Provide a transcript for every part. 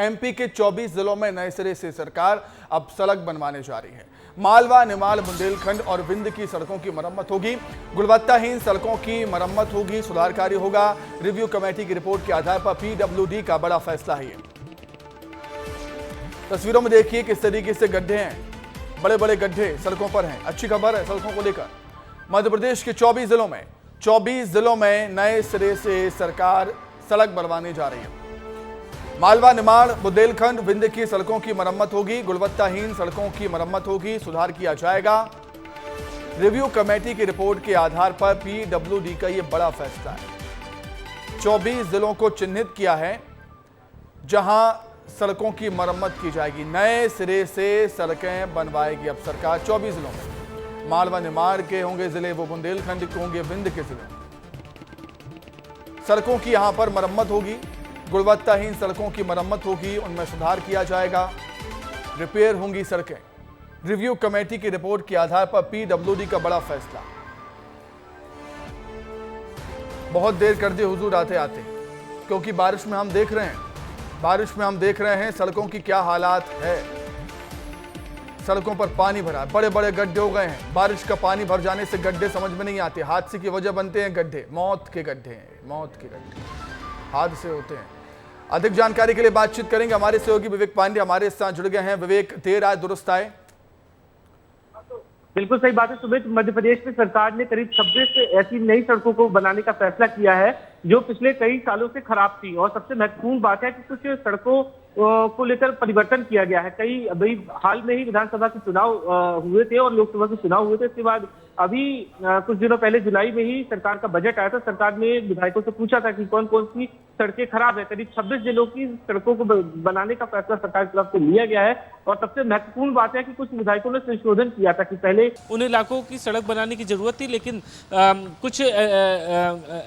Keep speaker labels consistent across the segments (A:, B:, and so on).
A: MP के 24 जिलों में नए सिरे से सरकार अब सड़क बनवाने जा रही है। मालवा, निमाड़, बुंदेलखंड और विंध्य की सड़कों की मरम्मत होगी। गुणवत्ताहीन सड़कों की मरम्मत होगी, सुधार कार्य होगा। रिव्यू कमेटी की रिपोर्ट के आधार पर पीडब्ल्यूडी का बड़ा फैसला है। तस्वीरों में देखिए किस तरीके से गड्ढे हैं, बड़े बड़े गड्ढे सड़कों पर हैं। अच्छी खबर है सड़कों को लेकर। मध्य प्रदेश के 24 जिलों में नए सिरे से सरकार सड़क बनवाने जा रही है। मालवा, निमाड़, बुंदेलखंड, विंध्य की सड़कों की मरम्मत होगी। गुणवत्ताहीन सड़कों की मरम्मत होगी, सुधार किया जाएगा। रिव्यू कमेटी की रिपोर्ट के आधार पर पीडब्ल्यूडी का यह बड़ा फैसला है। 24 जिलों को चिन्हित किया है जहां सड़कों की मरम्मत की जाएगी। नए सिरे से सड़कें बनवाएगी अब सरकार 24 जिलों में। मालवा, निमाड़ के होंगे जिले, वो बुंदेलखंड के होंगे विंध्य के जिले। सड़कों की यहां पर मरम्मत होगी, गुणवत्ताहीन सड़कों की मरम्मत होगी, उनमें सुधार किया जाएगा, रिपेयर होंगी सड़कें। रिव्यू कमेटी की रिपोर्ट के आधार पर पीडब्ल्यूडी का बड़ा फैसला। बहुत देर कर दी हुजूर आते आते, क्योंकि बारिश में हम देख रहे हैं सड़कों की क्या हालात है। सड़कों पर पानी भरा, बड़े बड़े गड्ढे हो गए हैं। बारिश का पानी भर जाने से गड्ढे समझ में नहीं आते, हादसे की वजह बनते हैं गड्ढे, मौत के गड्ढे हादसे होते हैं। अधिक जानकारी के लिए बातचीत करेंगे हमारे सहयोगी विवेक पांडे हमारे साथ जुड़ गए हैं। विवेक, देर आज दुरुस्त आए।
B: बिल्कुल सही बात है सुमित। मध्य प्रदेश में सरकार ने करीब 26 ऐसी नई सड़कों को बनाने का फैसला किया है जो पिछले कई सालों से खराब थी। और सबसे महत्वपूर्ण बात है कि कुछ सड़कों को लेकर परिवर्तन किया गया है। कई अभी हाल में ही विधानसभा के चुनाव हुए थे और लोकसभा के चुनाव हुए थे। इसके बाद अभी कुछ दिनों पहले जुलाई में ही सरकार का बजट आया था। सरकार ने विधायकों से पूछा था कि कौन कौन सी सड़कें खराब है। करीब 26 जिलों की सड़कों को बनाने का फैसला सरकार की तरफ से लिया गया है। और सबसे महत्वपूर्ण बात है कि कुछ विधायकों ने संशोधन किया था कि पहले
C: उन इलाकों की सड़क बनाने की जरूरत थी, लेकिन कुछ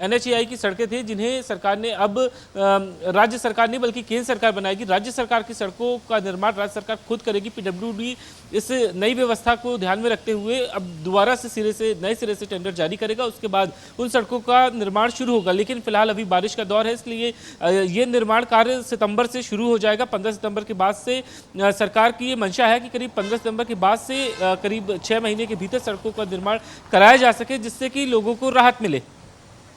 C: NHAI की सड़कें थी जिन्हें सरकार ने अब राज्य सरकार नहीं बल्कि केंद्र सरकार बनाएगी। राज्य सरकार की सड़कों का निर्माण राज्य सरकार खुद करेगी। पीडब्ल्यूडी इस नई व्यवस्था को ध्यान में रखते हुए अब दोबारा से नए सिरे से टेंडर जारी करेगा। उसके बाद उन सड़कों का निर्माण शुरू होगा। लेकिन फिलहाल अभी बारिश का दौर है, इसलिए ये निर्माण कार्य सितंबर से शुरू हो जाएगा। 15 सितंबर के बाद से सरकार की ये मंशा है कि करीब 15 सितंबर के बाद से करीब 6 महीने के भीतर सड़कों का निर्माण कराया जा सके, जिससे कि लोगों को राहत मिले।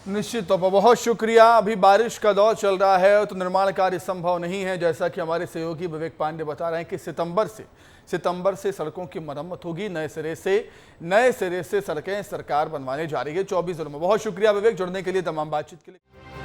A: निश्चित तौर पर बहुत शुक्रिया। अभी बारिश का दौर चल रहा है तो निर्माण कार्य संभव नहीं है। जैसा कि हमारे सहयोगी विवेक पांडे बता रहे हैं कि सितंबर से सड़कों की मरम्मत होगी। नए सिरे से सड़कें सरकार बनवाने जा रही है 24 जिलों में। बहुत शुक्रिया विवेक, जुड़ने के लिए, तमाम बातचीत के लिए।